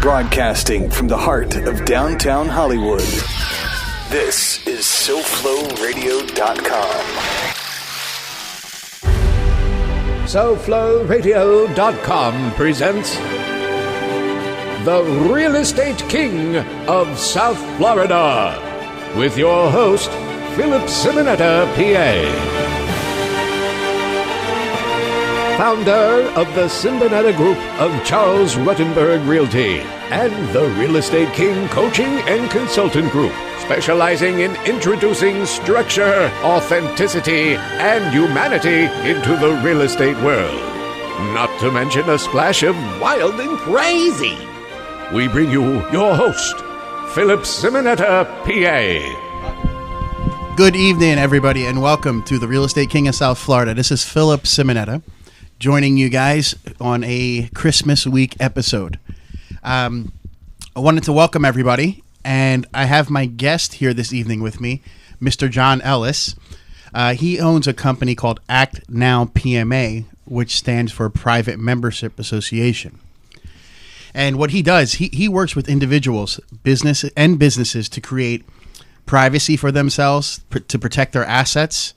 Broadcasting from the heart of downtown Hollywood. This is SoFloRadio.com. SoFloRadio.com presents the Real Estate King of South Florida with your host, Philip Simonetta, PA. Founder of the Simonetta Group of Charles Ruttenberg Realty and the Real Estate King Coaching and Consultant Group, specializing in introducing structure, authenticity, and humanity into the real estate world. Not to mention a splash of wild and crazy. We bring you your host, Philip Simonetta, PA. Good evening, everybody, and welcome to the Real Estate King of South Florida. This is Philip Simonetta, joining you guys on a Christmas week episode. I wanted to welcome everybody, and I have my guest here this evening with me, Mr. John Ellis. He owns a company called ACT Now PMA, which stands for Private Membership Association. And what he does, he works with individuals, businesses to create privacy for themselves, to protect their assets,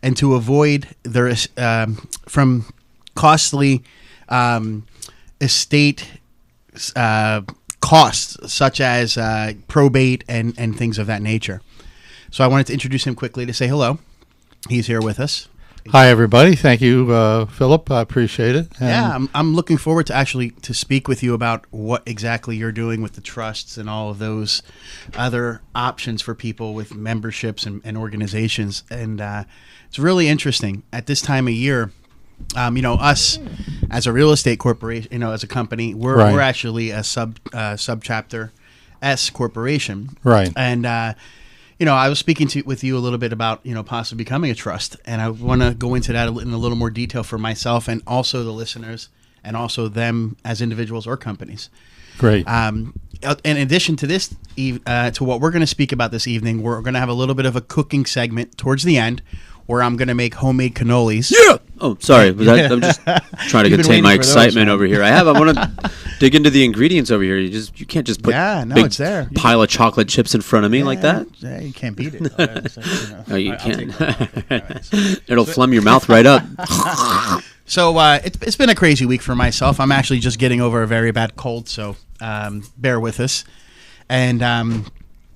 and to avoid their from costly estate costs, such as probate and things of that nature. So I wanted to introduce him quickly to say hello. He's here with us. Hi, everybody. Thank you, Philip. I appreciate it. And I'm looking forward to speak with you about what exactly you're doing with the trusts and all of those other options for people with memberships and organizations. And it's really interesting at this time of year. Us as a real estate corporation, as a company, we're actually a subchapter S corporation, right? And I was speaking with you a little bit about possibly becoming a trust, and I want to go into that in a little more detail for myself and also the listeners, and also them as individuals or companies. Great. In addition to this, to what we're going to speak about this evening, we're going to have a little bit of a cooking segment towards the end, where I'm going to make homemade cannolis. Yeah. Oh, sorry. I'm just trying to contain my excitement over here. I want to dig into the ingredients over here. You can't just put it's there. Pile of chocolate chips in front of me like that. Yeah, you can't beat it. No, you can't. It'll phlegm your mouth right up. So it's been a crazy week for myself. I'm actually just getting over a very bad cold, so bear with us. And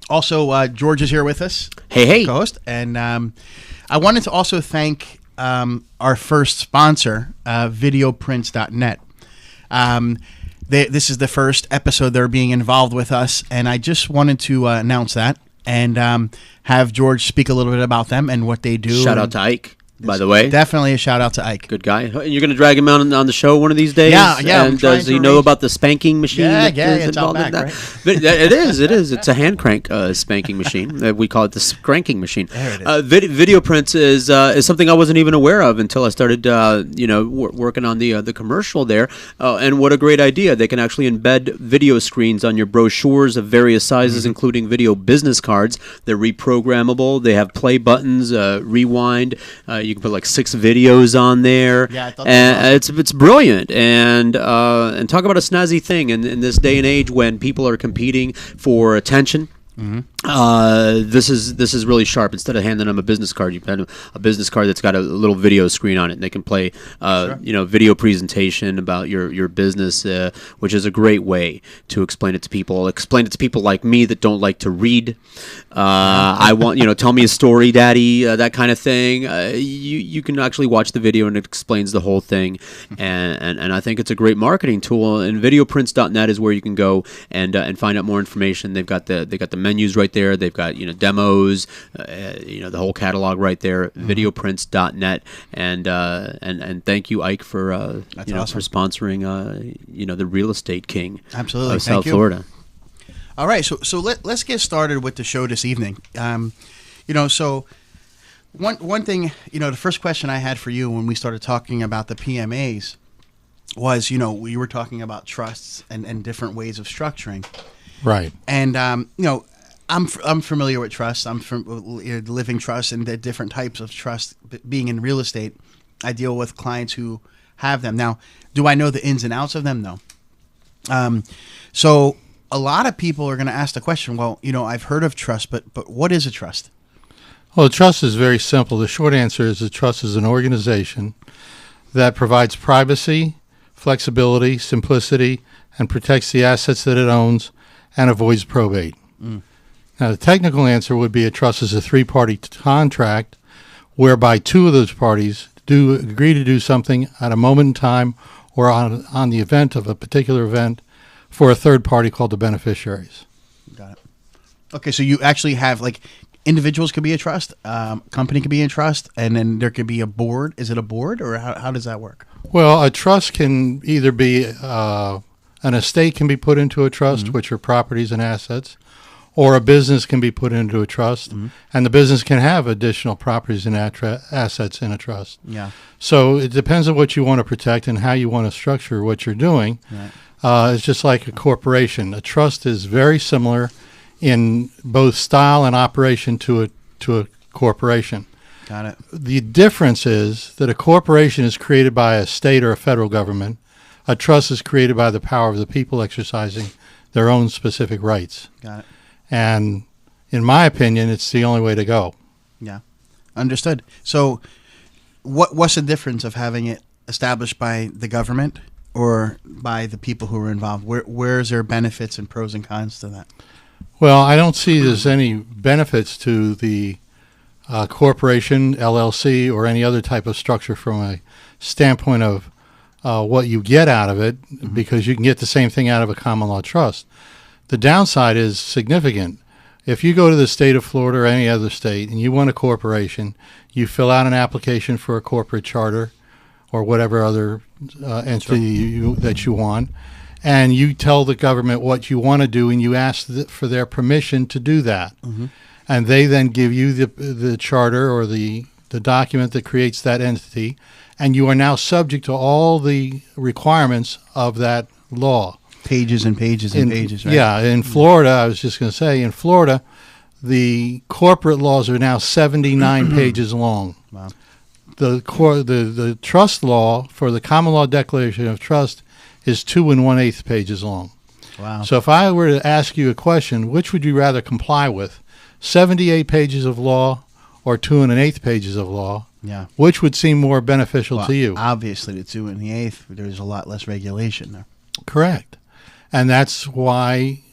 also, George is here with us. Hey. Co-host. And I wanted to also thank our first sponsor, videoprints.net. This is the first episode they're being involved with us, and I just wanted to announce that and have George speak a little bit about them and what they do. Shout out to Ike, by the way. Definitely a shout out to Ike. Good guy. You're going to drag him out on the show one of these days? Yeah. And does he know about the spanking machine? Yeah, it's out back, right? But it is. It's a hand crank spanking machine. We call it the scranking machine. There it is. Video prints is something I wasn't even aware of until I started, working on the commercial there. And what a great idea! They can actually embed video screens on your brochures of various sizes, including video business cards. They're reprogrammable. They have play buttons, rewind. You can put like 6 videos on there. Yeah, I thought it's brilliant. And talk about a snazzy thing in this day and age when people are competing for attention. This is really sharp. Instead of handing them a business card, you hand them a business card that's got a little video screen on it, and they can play video presentation about your business, which is a great way to explain it to people. Explain it to people like me that don't like to read. I want tell me a story, Daddy, that kind of thing. You can actually watch the video and it explains the whole thing, and I think it's a great marketing tool. And videoprints.net is where you can go and find out more information. They got the menus right there. They've got demos, the whole catalog right there. Videoprints.net, and thank you, Ike, for awesome. For sponsoring the Real Estate King of South Florida. All right, so let's get started with the show this evening. So one thing, the first question I had for you when we started talking about the PMAs was, we were talking about trusts and different ways of structuring. Right. And I'm familiar with trusts. I'm from living trusts and the different types of trusts. Being in real estate, I deal with clients who have them. Now, do I know the ins and outs of them? No. So a lot of people are going to ask the question, well, I've heard of trust, but what is a trust? Well, a trust is very simple. The short answer is a trust is an organization that provides privacy, flexibility, simplicity, and protects the assets that it owns and avoids probate. Now, the technical answer would be a trust is a three-party contract whereby two of those parties do agree to do something at a moment in time or on the event of a particular event for a third party called the beneficiaries. Got it. Okay, so you actually have, like, individuals could be a trust, company could be a trust, and then there could be a board. Is it a board, or how does that work? Well, a trust can either be an estate can be put into a trust, which are properties and assets, or a business can be put into a trust, and the business can have additional properties and assets in a trust. Yeah. So it depends on what you want to protect and how you want to structure what you're doing. Right. It's just like a corporation. A trust is very similar in both style and operation to a corporation. Got it. The difference is that a corporation is created by a state or a federal government. A trust is created by the power of the people exercising their own specific rights. Got it. And in my opinion, it's the only way to go. Yeah. Understood. So what's the difference of having it established by the government or by the people who are involved? Where's there benefits and pros and cons to that? Well, I don't see there's any benefits to the corporation, LLC, or any other type of structure from a standpoint of what you get out of it, because you can get the same thing out of a common law trust. The downside is significant. If you go to the state of Florida or any other state and you want a corporation, you fill out an application for a corporate charter or whatever other entity that you want, and you tell the government what you want to do, and you ask for their permission to do that. And they then give you the charter or the document that creates that entity, and you are now subject to all the requirements of that law. Pages and pages and pages, right? Yeah, in Florida, I was just going to say, in Florida, the corporate laws are now 79 pages long. Wow. The trust law for the common law declaration of trust is 2 1/8 pages long. Wow. So if I were to ask you a question, which would you rather comply with, 78 pages of law or 2 1/8 pages of law? Yeah. Which would seem more beneficial to you? Obviously, the 2 1/8, there's a lot less regulation there. Correct. And that's why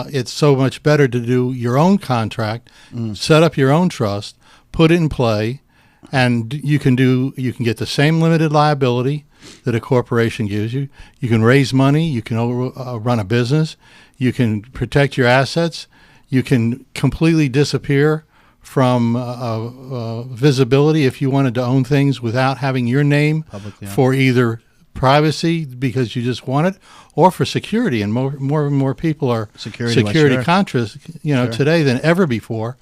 it's so much better to do your own contract, set up your own trust, put it in play, and you can get the same limited liability that a corporation gives you. You can raise money. You can run a business. You can protect your assets. You can completely disappear from visibility if you wanted to own things without having your name for either privacy because you just want it, or for security. And more and more people are security conscious, today than ever before,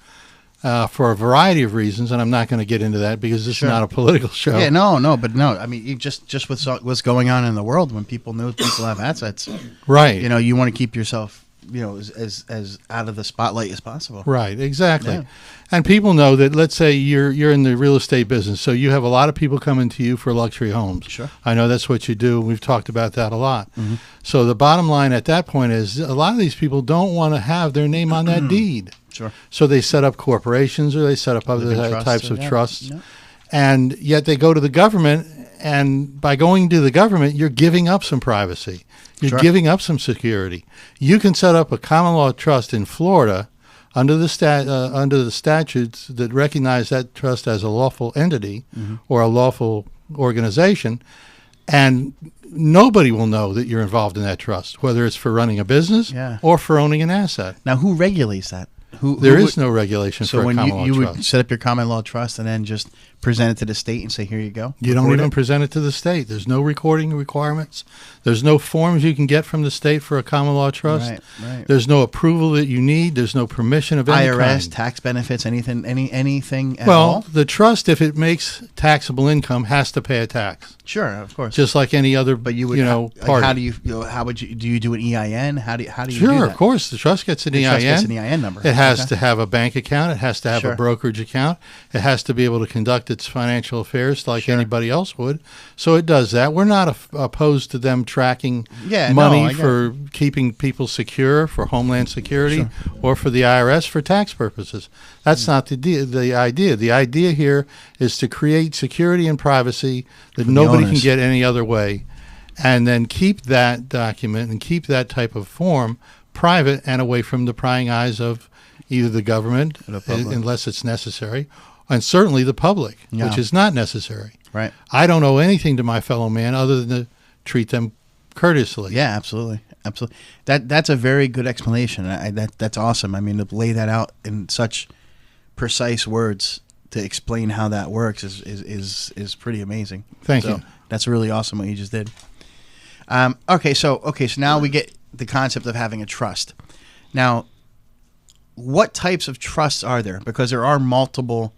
for a variety of reasons. And I'm not going to get into that because this is not a political show. Yeah, no. I mean, you just with what's going on in the world, when people know people have assets, right? You want to keep yourself, as out of the spotlight as possible. Right, exactly. Yeah. And people know that, let's say you're in the real estate business, so you have a lot of people coming to you for luxury homes. Sure. I know that's what you do. We've talked about that a lot. So the bottom line at that point is a lot of these people don't want to have their name on that deed. Sure. So they set up corporations or they set up other types of trusts. Yeah. And yet they go to the government, and by going to the government, you're giving up some privacy. You're giving up some security. You can set up a common law trust in Florida under the statutes that recognize that trust as a lawful entity or a lawful organization, and nobody will know that you're involved in that trust, whether it's for running a business or for owning an asset. Now, who regulates that? There is no regulation for a common law trust. So when you would set up your common law trust and then just present it to the state and say, here you go? You don't even present it to the state. There's no recording requirements. There's no forms you can get from the state for a common law trust. Right. There's no approval that you need. There's no permission of any IRS, kind. tax benefits, anything at all? Well, the trust, if it makes taxable income, has to pay a tax. Sure, of course. Just like any other, but you would, party. How do you do an EIN? How do you do Sure, that? of course. The trust gets an EIN. Trust gets an EIN number. It has to have a bank account. It has to have a brokerage account. It has to be able to conduct its financial affairs like anybody else would. So it does that. We're not opposed to them tracking money for keeping people secure, for Homeland Security, or for the IRS for tax purposes. That's not the idea. The idea here is to create security and privacy that nobody can get any other way, and then keep that document and keep that type of form private and away from the prying eyes of either the government, unless it's necessary, and certainly the public, which is not necessary. Right. I don't owe anything to my fellow man other than to treat them courteously. Yeah, absolutely. Absolutely. That's a very good explanation. That's awesome. I mean, to lay that out in such precise words to explain how that works is pretty amazing. Thank you. That's really awesome what you just did. So now we get the concept of having a trust. Now, what types of trusts are there? Because there are multiple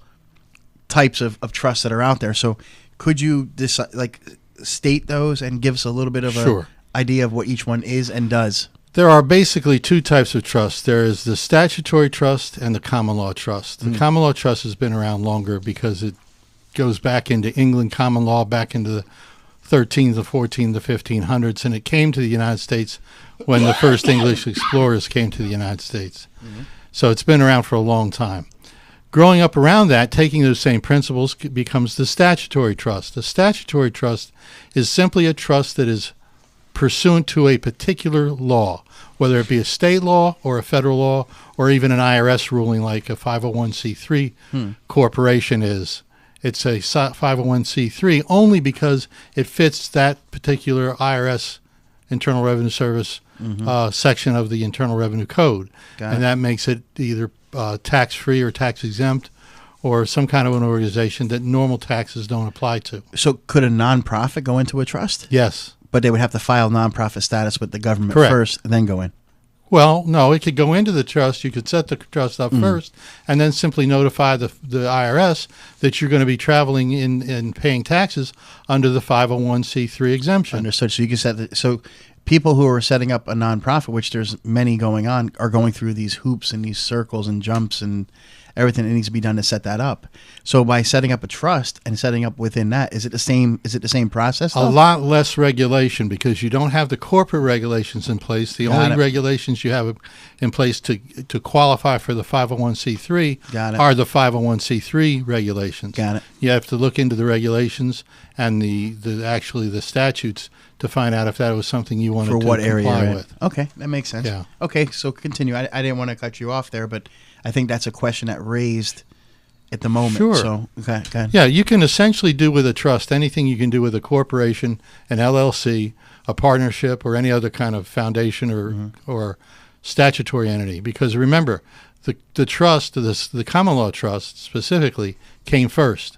types of trusts that are out there. So could you decide, state those and give us a little bit of an idea of what each one is and does? There are basically two types of trusts. There is the statutory trust and the common law trust. The common law trust has been around longer because it goes back into England common law, back into the 13th, the 14th, the 1500s, and it came to the United States when the first English explorers came to the United States. So it's been around for a long time. Growing up around that, taking those same principles becomes the statutory trust. The statutory trust is simply a trust that is pursuant to a particular law, whether it be a state law or a federal law or even an IRS ruling like a 501c3 corporation is. It's a 501c3 only because it fits that particular IRS, Internal Revenue Service, section of the Internal Revenue Code. And that makes it either tax-free or tax-exempt or some kind of an organization that normal taxes don't apply to. So could a nonprofit go into a trust? Yes. But they would have to file nonprofit status with the government first and then go in. Well, no, it could go into the trust. You could set the trust up first and then simply notify the IRS that you're going to be traveling in and paying taxes under the 501c3 exemption. Understood. So you can set so people who are setting up a nonprofit, which there's many going on, are going through these hoops and these circles and jumps and everything that needs to be done to set that up. So by setting up a trust and setting up within that, is it the same process though? A lot less regulation because you don't have the corporate regulations in place. The only regulations you have in place to qualify for the 501c3 are the 501c3 regulations. Got it. You have to look into the regulations and the statutes to find out if that was something you wanted to comply with. Okay, that makes sense. Yeah. Okay, so continue. I didn't want to cut you off there, but I think that's a question that raised at the moment. Sure. So, okay, go ahead. Yeah, you can essentially do with a trust anything you can do with a corporation, an LLC, a partnership, or any other kind of foundation or statutory entity. Because remember, the trust, the common law trust specifically, came first.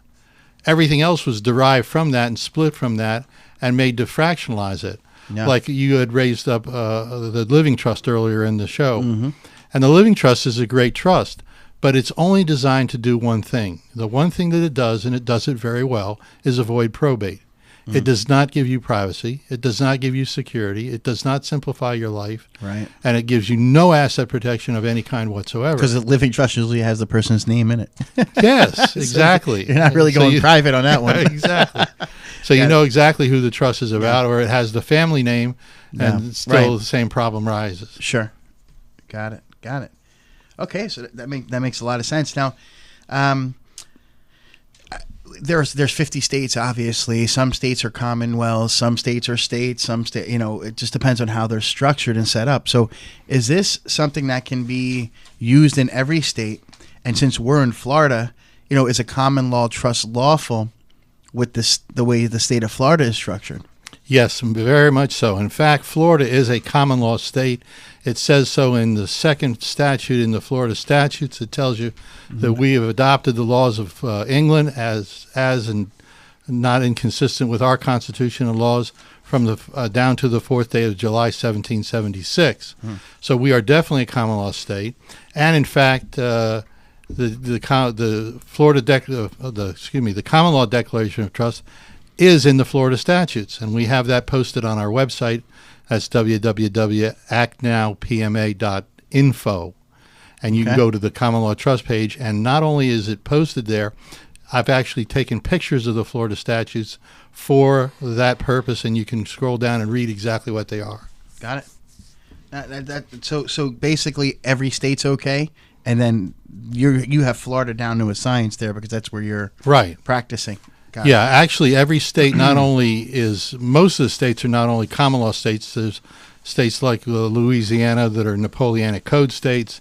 Everything else was derived from that and split from that and made to fractionalize it. Yeah. Like you had raised up the living trust earlier in the show. And the living trust is a great trust, but it's only designed to do one thing. The one thing that it does, and it does it very well, is avoid probate. It does not give you privacy. It does not give you security. It does not simplify your life. Right. And it gives you no asset protection of any kind whatsoever. Because the living trust usually has the person's name in it. Yes, exactly. You're not really going private on that one. Exactly. So you know exactly who the trust is about, or it has the family name, and still the same problem rises. Sure. Got it. Okay, so that makes a lot of sense. Now, there's 50 states, obviously. Some states are commonwealths, some states are states, it just depends on how they're structured and set up. So is this something that can be used in every state? And since we're in Florida, is a common law trust lawful with the way the state of Florida is structured? Yes, very much so. In fact, Florida is a common law state. It says so in the second statute in the Florida statutes. It tells you that we have adopted the laws of England as and not inconsistent with our Constitution and laws from the down to the 4th day of July, 1776. So we are definitely a common law state. And in fact, the common law declaration of trust is in the Florida statutes, and we have that posted on our website. That's www.actnowpma.info, and you can go to the common law trust page, and not only is it posted there, I've actually taken pictures of the Florida statutes for that purpose, and you can scroll down and read exactly what they are. Got it. So basically every state's okay, and then you have Florida down to a science there because that's where you're practicing. Got it. Actually, every state most of the states are not only common law states. There's states like Louisiana that are Napoleonic Code states,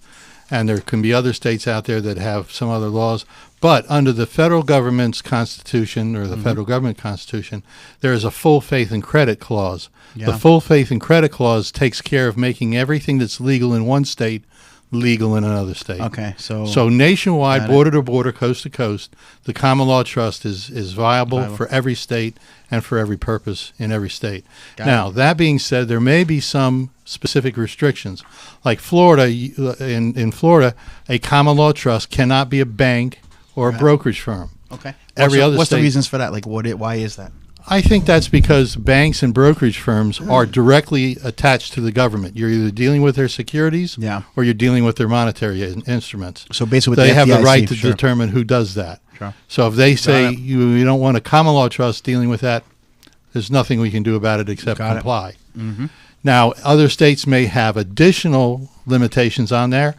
and there can be other states out there that have some other laws. But under the federal government's constitution, or the federal government constitution, there is a full faith and credit clause. Yeah. The full faith and credit clause takes care of making everything that's legal in one state legal in another state. Okay, so nationwide, border to border, coast to coast, the common law trust is viable for every state and for every purpose in every state. Now, that being said, there may be some specific restrictions. Like Florida, in Florida, a common law trust cannot be a bank or a brokerage firm. Okay. What's the reasons for that? Like, why is that? I think that's because banks and brokerage firms are directly attached to the government. You're either dealing with their securities or you're dealing with their monetary instruments. So basically, they have the right to determine who does that. Sure. So if they say you don't want a common law trust dealing with that, there's nothing we can do about it except comply. Now, other states may have additional limitations on there,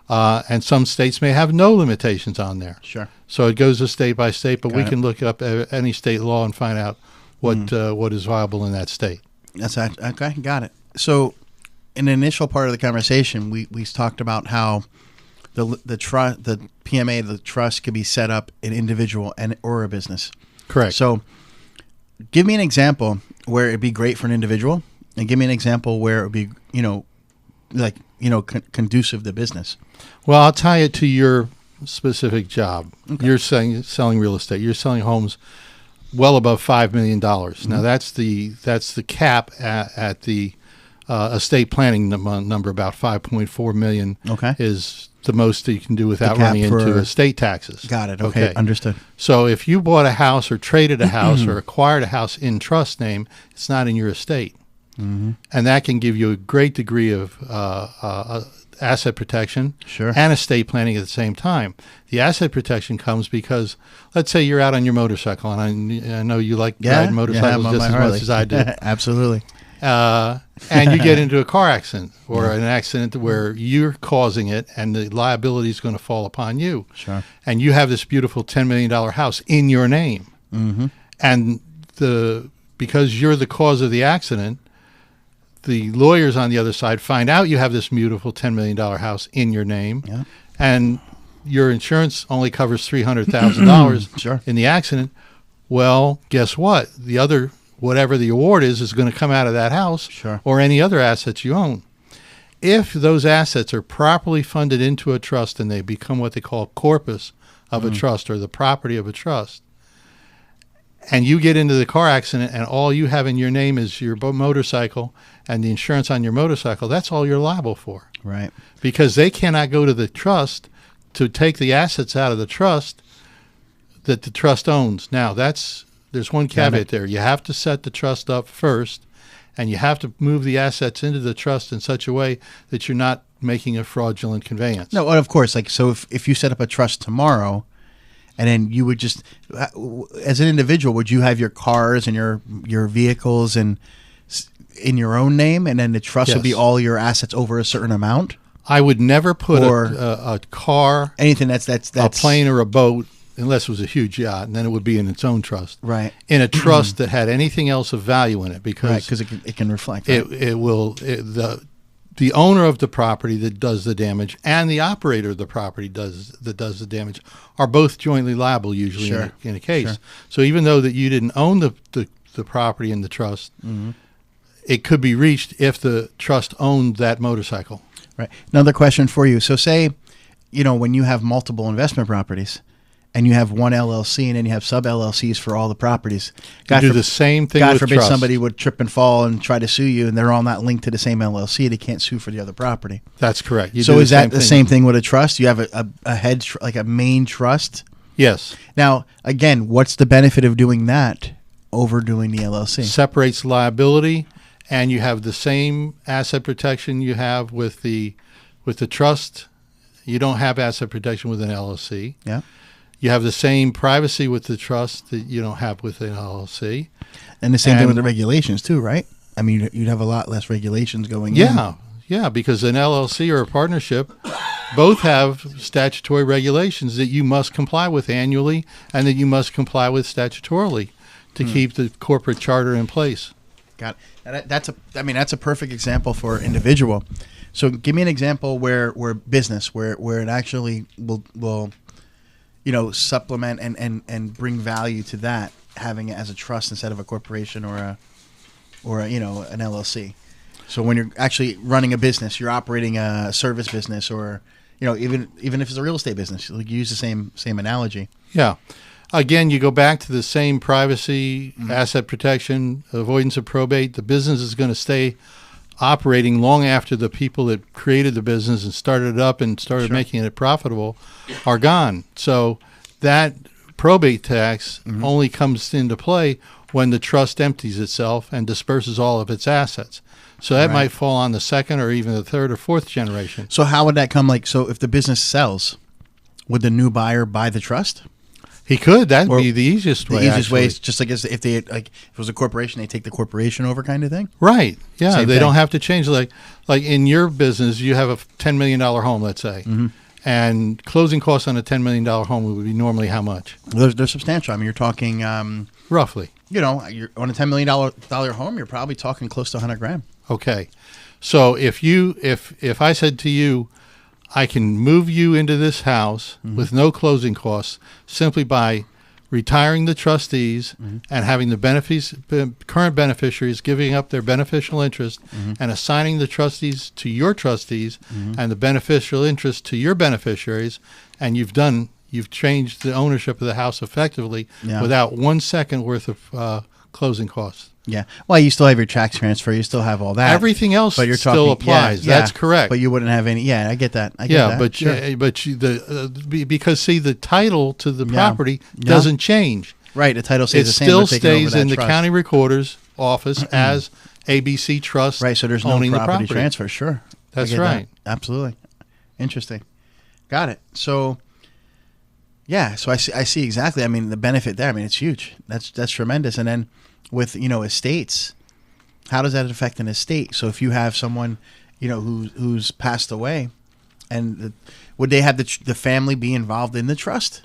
and some states may have no limitations on there. Sure. So it goes state by state, but we can look up any state law and find out what is viable in that state. Okay, got it. So in the initial part of the conversation, we talked about how the PMA, the trust, could be set up an individual or a business. Correct. So give me an example where it'd be great for an individual, and give me an example where it would be, conducive to business. Well, I'll tie it to your specific job. Okay. You're selling real estate. You're selling homes well above $5 million. Now that's the cap at the estate planning number. About 5.4 million is the most that you can do without running into estate taxes. Got it. Okay, understood. So if you bought a house or traded a house or acquired a house in trust name, it's not in your estate. And that can give you a great degree of asset protection and estate planning at the same time. The asset protection comes because, let's say you're out on your motorcycle, and I know you like riding motorcycles just as much as I do. Absolutely. And you get into a car accident or an accident where you're causing it and the liability is going to fall upon you. Sure. And you have this beautiful $10 million house in your name. And because you're the cause of the accident, the lawyers on the other side find out you have this beautiful $10 million house in your name, and your insurance only covers $300,000 in the accident. Well, guess what? Whatever the award is going to come out of that house or any other assets you own. If those assets are properly funded into a trust and they become what they call corpus of a trust or the property of a trust, and you get into the car accident and all you have in your name is your motorcycle and the insurance on your motorcycle, that's all you're liable for. Right. Because they cannot go to the trust to take the assets out of the trust that the trust owns. Now, there's one caveat there. You have to set the trust up first, and you have to move the assets into the trust in such a way that you're not making a fraudulent conveyance. No, of course. So if you set up a trust tomorrow, and then you would just, as an individual, would you have your cars and your vehicles and in your own name, and then the trust would be all your assets over a certain amount? I would never put a car, anything that's a plane or a boat, unless it was a huge yacht, and then it would be in its own trust. Right. In a trust that had anything else of value in it, because it can reflect. The owner of the property that does the damage and the operator of the property that does the damage are both jointly liable usually in a case. So even though that you didn't own the property in the trust, it could be reached if the trust owned that motorcycle. Right. Another question for you. So say, when you have multiple investment properties and you have one LLC and then you have sub-LLCs for all the properties. You do the same thing God with forbid trust. Somebody would trip and fall and try to sue you, and they're all not linked to the same LLC. They can't sue for the other property. That's correct. So is that the same thing with a trust? You have a head, like a main trust? Yes. Now, again, what's the benefit of doing that over doing the LLC? Separates liability, and you have the same asset protection you have with the trust. You don't have asset protection with an LLC. Yeah. You have the same privacy with the trust that you don't have with an LLC. And the same thing with the regulations too, right? I mean, you'd have a lot less regulations going in. Yeah, because an LLC or a partnership both have statutory regulations that you must comply with annually and that you must comply with statutorily to keep the corporate charter in place. Got it. That's a perfect example for individual. So give me an example where business, where it actually will supplement and bring value to that, having it as a trust instead of a corporation or an LLC. So when you're actually running a business, you're operating a service business, or even if it's a real estate business, you use the same analogy. Yeah. Again, you go back to the same privacy, asset protection, avoidance of probate. The business is going to stay operating long after the people that created the business and started it up and started making it profitable are gone. So that probate tax only comes into play when the trust empties itself and disperses all of its assets. So that might fall on the second or even the third or fourth generation. So how would that come? So if the business sells, would the new buyer buy the trust? He could. That'd be the easiest way. The easiest way is just like if it was a corporation, they take the corporation over, kind of thing. Right. Yeah. Same they thing. don't have to change. Like in your business, you have a $10 million home, let's say, and closing costs on a $10 million home would be normally how much? They're substantial. I mean, you're talking roughly. You're on a $10 million home, you're probably talking close to $100,000. Okay. So if I said to you, I can move you into this house with no closing costs simply by retiring the trustees and having the current beneficiaries giving up their beneficial interest and assigning the trustees to your trustees and the beneficial interest to your beneficiaries, and you've changed the ownership of the house effectively without 1 second worth of closing costs. Yeah. Well, you still have your tax transfer. You still have all that. Everything else but you're still applies. Yeah, That's correct. But you wouldn't have any. Yeah, I get that. Because the title to the property doesn't change. Right. The title stays the same. It still stays in the county recorder's office as ABC Trust. Right. So there's no property transfer. Sure. That's right. That. Absolutely. Interesting. Got it. So. Yeah. So I see exactly. I mean, the benefit there. I mean, it's huge. That's tremendous. And then with estates, how does that affect an estate? So if you have someone who's passed away, and would they have the family be involved in the trust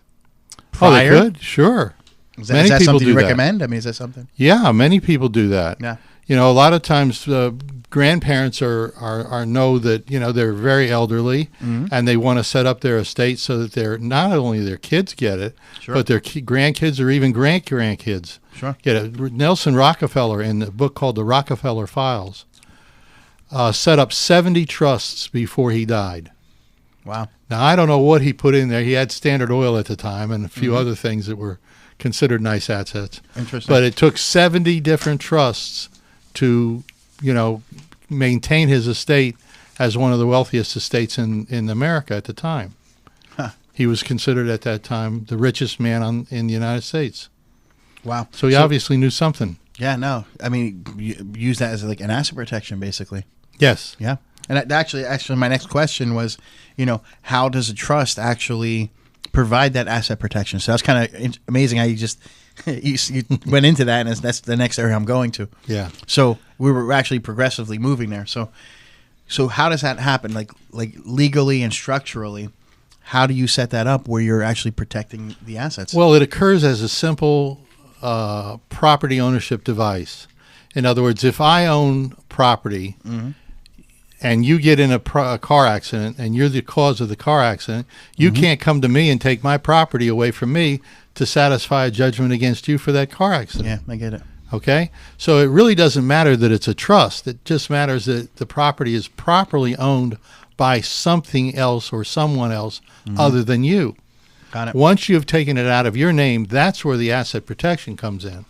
prior? Oh, they could. Sure. Is that something you recommend? I mean, is that something? Yeah, many people do that. Yeah. A lot of times grandparents are know that they're very elderly and they want to set up their estate so that they're not only their kids get it, but their grandkids or even grandkids get it. Nelson Rockefeller, in the book called The Rockefeller Files, set up 70 trusts before he died. Wow. Now, I don't know what he put in there. He had Standard Oil at the time and a few other things that were considered nice assets. Interesting. But it took 70 different trusts to maintain his estate as one of the wealthiest estates in America at the time. Huh. He was considered at that time the richest man in the United States. Wow. So he obviously knew something. Yeah, no. I mean, you use that as like an asset protection, basically. Yes. Yeah. And actually, my next question was, how does a trust actually provide that asset protection? So that's kind of amazing how you just you went into that, and that's the next area I'm going to. Yeah. So we were actually progressively moving there. So how does that happen? Like legally and structurally, how do you set that up where you're actually protecting the assets? Well, it occurs as a simple property ownership device. In other words, if I own property and you get in a car accident and you're the cause of the car accident, you can't come to me and take my property away from me to satisfy a judgment against you for that car accident. Yeah, I get it. Okay? So it really doesn't matter that it's a trust. It just matters that the property is properly owned by something else or someone else other than you. Got it. Once you've taken it out of your name, that's where the asset protection comes in.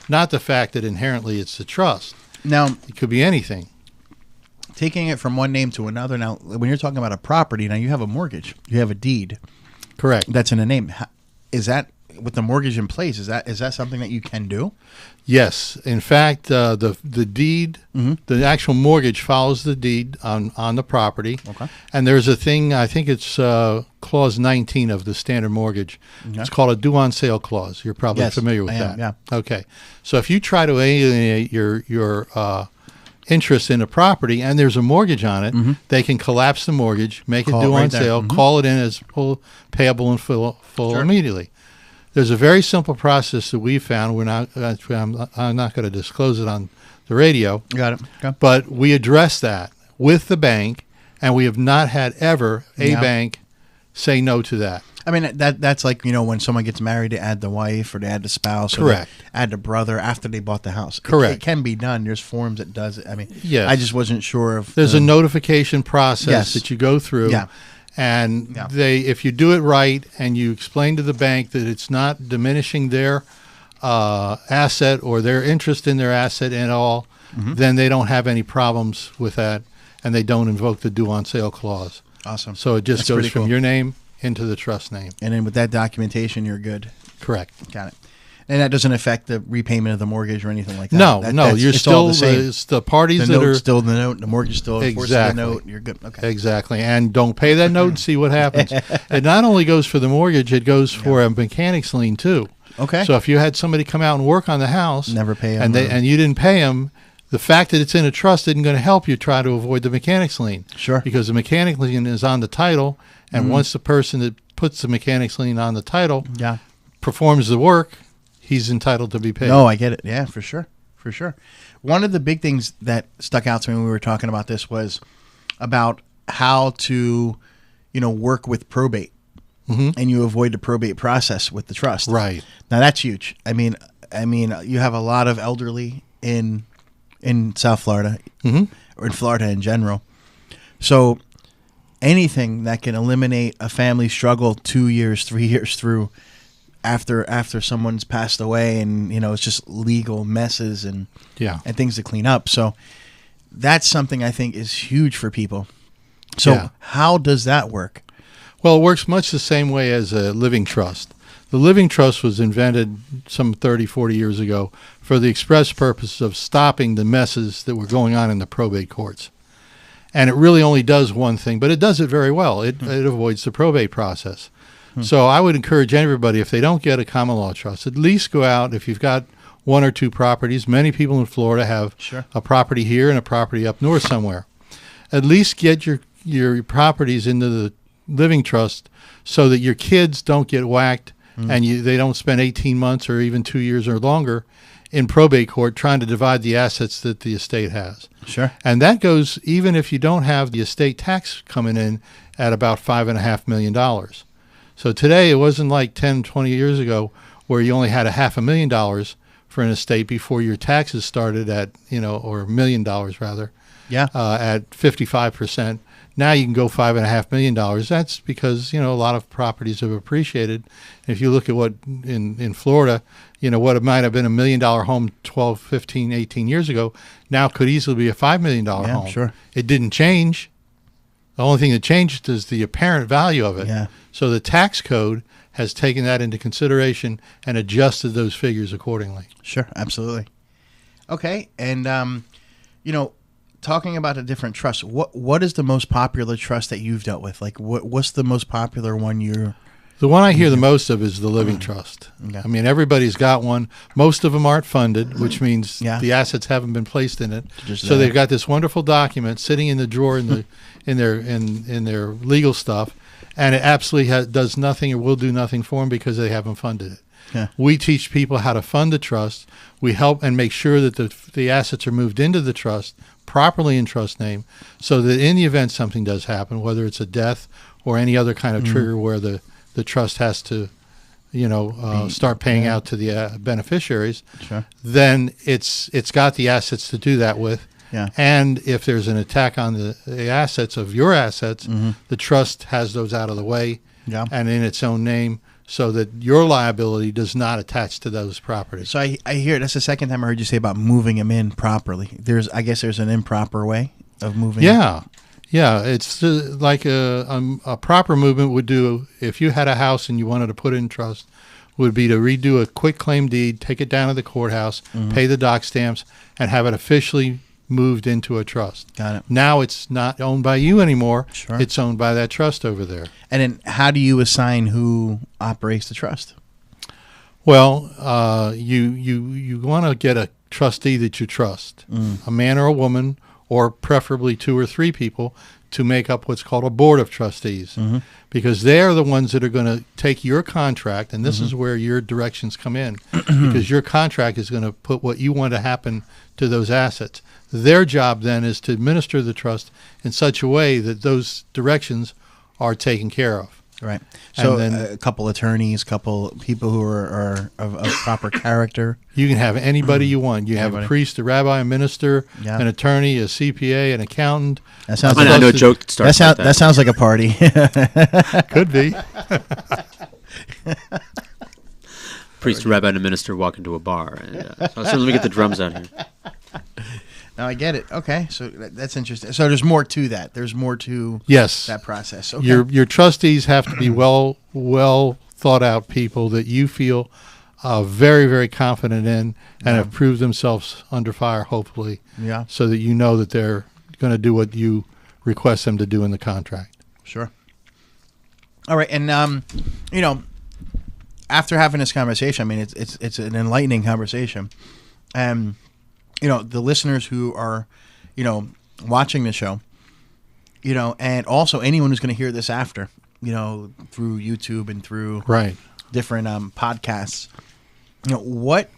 Not the fact that inherently it's a trust. Now, It could be anything. taking it from one name to another, now, when you're talking about a property, now you have a mortgage. You have a deed. Correct. That's in a name. Is that with the mortgage in place, is that something that you can do? Yes. In fact, the deed, the actual mortgage follows the deed on the property. Okay. And there's a thing, I think it's clause 19 of the standard mortgage. Okay. It's called a due on sale clause. You're probably familiar with that. Yeah. Okay. So if you try to alienate your interest in a property and there's a mortgage on it, they can collapse the mortgage, make it due on sale, call it in as payable in full immediately. There's a very simple process that we found. I'm not going to disclose it on the radio. Got it. Okay. But we addressed that with the bank, and we have not had ever a bank say no to that. I mean, that's like, when someone gets married, to add the wife or to add the spouse. Correct. Or add the brother after they bought the house. Correct. It can be done. There's forms that does it. I mean, yes. I just wasn't sure if there's a notification process Yes. that you go through. Yeah. And if you do it right and you explain to the bank that it's not diminishing their asset or their interest in their asset at all, then they don't have any problems with that, and they don't invoke the due on sale clause. Awesome. So it just That's goes pretty from cool. your name into the trust name. And then with that documentation, you're good. Correct. Got it. And that doesn't affect the repayment of the mortgage or anything like that. No, you're it's still all the same. it's the parties The that are note's still the note. The mortgage still enforces the Exactly. note. You're good. Okay. Exactly. And don't pay that note and see what happens. It not only goes for the mortgage, it goes for a mechanics lien too. Okay. So if you had somebody come out and work on the house, Never pay 'em, and you didn't pay them, the fact that it's in a trust isn't going to help you try to avoid the mechanics lien. Sure. Because the mechanics lien is on the title, and once the person that puts the mechanics lien on the title performs the work, he's entitled to be paid. No, I get it. Yeah, for sure. For sure. One of the big things that stuck out to me when we were talking about this was about how to, work with probate. And you avoid the probate process with the trust. Right. Now that's huge. I mean, you have a lot of elderly in South Florida, or in Florida in general. So anything that can eliminate a family struggle 2 years, 3 years through after someone's passed away, and it's just legal messes and things to clean up. So that's something I think is huge for people. So how does that work? Well, it works much the same way as a living trust. The living trust was invented some 30, 40 years ago for the express purpose of stopping the messes that were going on in the probate courts. And it really only does one thing, but it does it very well. It avoids the probate process. So I would encourage everybody, if they don't get a common law trust, at least go out. If you've got one or two properties, many people in Florida have a property here and a property up north somewhere. At least get your properties into the living trust so that your kids don't get whacked and they don't spend 18 months or even 2 years or longer in probate court trying to divide the assets that the estate has. Sure. And that goes even if you don't have the estate tax coming in at about $5.5 million. So today it wasn't like 10, 20 years ago where you only had $500,000 for an estate before your taxes started at, or $1 million rather, at 55%. Now you can go $5.5 million. That's because, a lot of properties have appreciated. If you look at what in Florida, what it might have been $1 million home 12, 15, 18 years ago, now could easily be a $5 million home. Sure. It didn't change. The only thing that changed is the apparent value of it. Yeah. So the tax code has taken that into consideration and adjusted those figures accordingly. Sure, absolutely. Okay, and talking about a different trust, what is the most popular trust that you've dealt with? Like, what's the most popular one you're? The one I hear the most of is the living trust. Okay. I mean, everybody's got one. Most of them aren't funded, which means the assets haven't been placed in it. So they've got this wonderful document sitting in the drawer in their legal stuff, and it absolutely does nothing or will do nothing for them because they haven't funded it. Yeah. We teach people how to fund the trust. We help and make sure that the assets are moved into the trust properly in trust name, so that in the event something does happen, whether it's a death or any other kind of trigger where the trust has to, start paying out to the beneficiaries, then it's got the assets to do that with. Yeah. And if there's an attack on the assets of your assets, the trust has those out of the way and in its own name, so that your liability does not attach to those properties. So I hear that's the second time I heard you say about moving them in properly. I guess there's an improper way of moving. Yeah. It's like a proper movement would do if you had a house and you wanted to put it in trust. would be to redo a quick claim deed, take it down to the courthouse, pay the doc stamps, and have it officially moved into a trust. Got it. Now it's not owned by you anymore. Sure. It's owned by that trust over there. And then how do you assign who operates the trust? Well, you want to get a trustee that you trust, a man or a woman, or preferably 2 or 3 people, to make up what's called a board of trustees, because they're the ones that are going to take your contract, and this is where your directions come in, because your contract is going to put what you want to happen to those assets. Their job then is to administer the trust in such a way that those directions are taken care of. Right. So then, a couple attorneys, couple people who are of proper character. You can have anybody you want. You have a priest, a rabbi, a minister, an attorney, a CPA, an accountant. That sounds I know a joke that starts like that. That sounds like a party. Could be. Priest, rabbi, and a minister walk into a bar. And, so let me get the drums out here. No, I get it. Okay, so that's interesting. So there's more to that. There's more to that process. Okay. Your trustees have to be well thought out people that you feel very, very confident in and have proved themselves under fire, hopefully. Yeah. So that you know that they're going to do what you request them to do in the contract. Sure. All right, and after having this conversation, I mean, it's an enlightening conversation. The listeners who are, watching the show, and also anyone who's going to hear this after, through YouTube and through different podcasts, what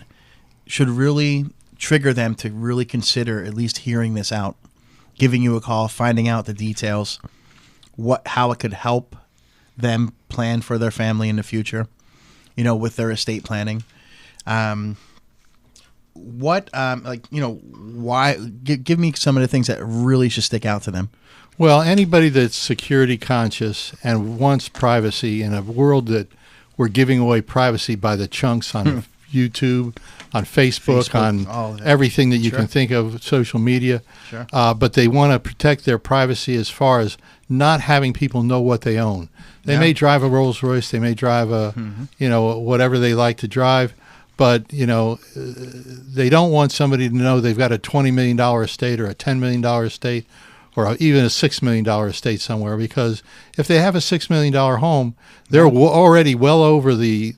should really trigger them to really consider at least hearing this out, giving you a call, finding out the details, how it could help them plan for their family in the future, with their estate planning. Why? Give me some of the things that really should stick out to them. Well, anybody that's security conscious and wants privacy in a world that we're giving away privacy by the chunks on YouTube, on Facebook, on everything that you can think of, social media. Sure. But they want to protect their privacy as far as not having people know what they own. They may drive a Rolls Royce, they may drive a, whatever they like to drive. But, they don't want somebody to know they've got a $20 million estate or a $10 million estate or even a $6 million estate somewhere, because if they have a $6 million home, they're already well over the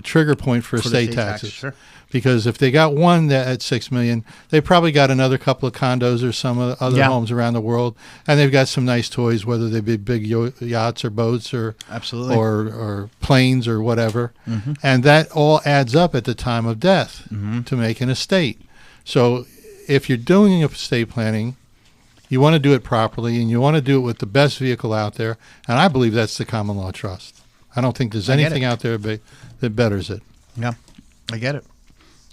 trigger point for estate taxes. Sure. Because if they got one at $6 million, they probably got another couple of condos or some other homes around the world, and they've got some nice toys, whether they be big yachts or boats or absolutely or planes or whatever, and that all adds up at the time of death to make an estate. So if you're doing estate planning, you want to do it properly, and you want to do it with the best vehicle out there, and I believe that's the common law trust. I don't think there's anything out there that betters it. Yeah, I get it.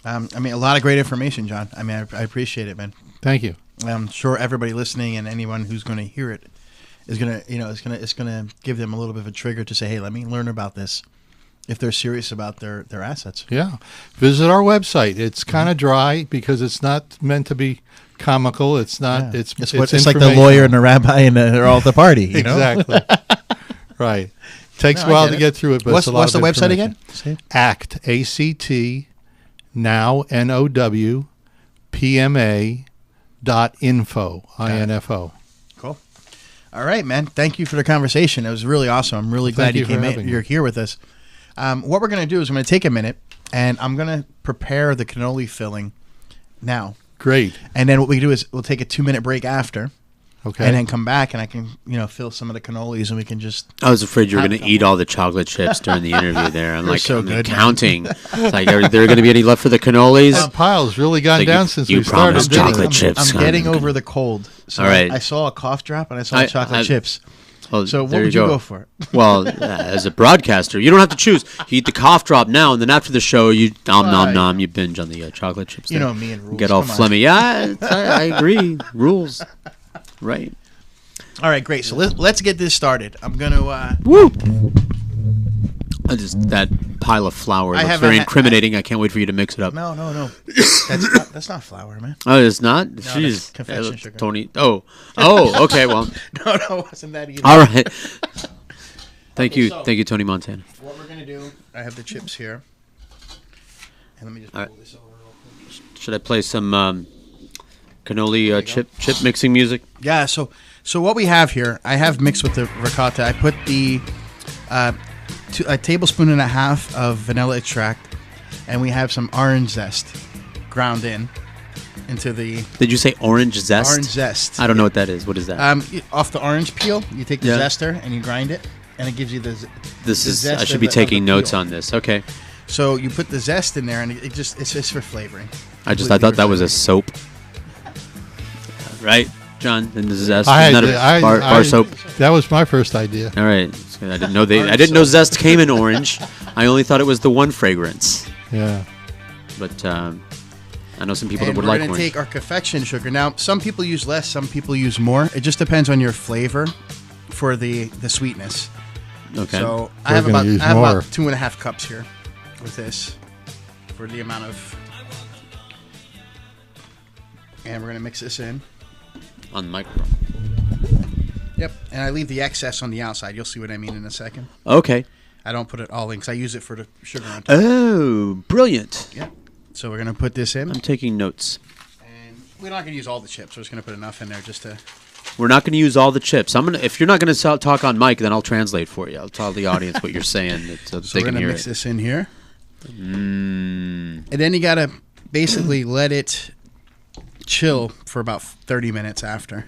a lot of great information, John. I appreciate it, man. Thank you. I'm sure everybody listening and anyone who's going to hear it is going to, it's going to give them a little bit of a trigger to say, hey, let me learn about this if they're serious about their assets. Yeah. Visit our website. It's kind of dry because it's not meant to be comical. It's not. Yeah. It's like the lawyer and the rabbi and they're all at the party. You know? Exactly. Right. Takes a while to get through it, but what's it's a lot of website again? ACT, ACT Now PMA.info, INFO. Cool. All right, man. Thank you for the conversation. It was really awesome. I'm really glad you came in. You're here with us. What we're going to do is I'm going to take a minute and I'm going to prepare the cannoli filling now. Great. And then what we do is we'll take a 2-minute break after. Okay. And then come back and I can, fill some of the cannolis and we can just... I was afraid you were going to eat all the chocolate chips during the interview there. I'm counting. It's like, are there going to be any left for the cannolis? That pile's really gone down since we started. You promised chocolate chips. I'm getting over the cold. So all right. I saw a cough drop and I saw chocolate chips. Well, so what would you go for? Well, as a broadcaster, you don't have to choose. You eat the cough drop now, and then after the show, you nom, you binge on the chocolate chips. You know me and rules. Get all phlegmy. Yeah, I agree. Rules. Right. All right, great. So let's get this started. I'm going to... Woo! That pile of flour looks very incriminating. I can't wait for you to mix it up. No. That's not flour, man. Oh, it's not? No, jeez. Confection sugar. Tony. Oh, okay, well. No, it wasn't that either. All right. Thank you, Tony Montana. What we're going going to do, I have the chips here. And let me just pull this over real quick. Should I play some cannoli chip mixing music? Yeah, so what we have here, I have mixed with the ricotta. I put a tablespoon and a half of vanilla extract, and we have some orange zest ground into the... Did you say orange zest? Orange zest. I don't know what that is. What is that? Off the orange peel, you take the zester and you grind it, and it gives you the I should be taking notes on this. Okay. So you put the zest in there, and it's just for flavoring. I thought that was a soap. Right, John? And the zest. Bar soap. That was my first idea. All right. I didn't know I didn't know zest came in orange. I only thought it was the one fragrance. Yeah. But I know some people that would like orange. We're going to take our confection sugar. Now, some people use less, some people use more. It just depends on your flavor for the sweetness. Okay. So I have about 2.5 cups here with this for the amount of... And we're going to mix this in. On the microphone. Yep. And I leave the excess on the outside. You'll see what I mean in a second. Okay. I don't put it all in because I use it for the sugar on top. Oh, brilliant. Yep. So we're going to put this in. I'm taking notes. And we're not going to use all the chips. We're just going to put enough in there just to... We're not going to use all the chips. If you're not going to talk on mic, then I'll translate for you. I'll tell the audience what you're saying so they can hear it. So we're going to mix this in here. And then you got to basically let it chill for about 30 minutes after.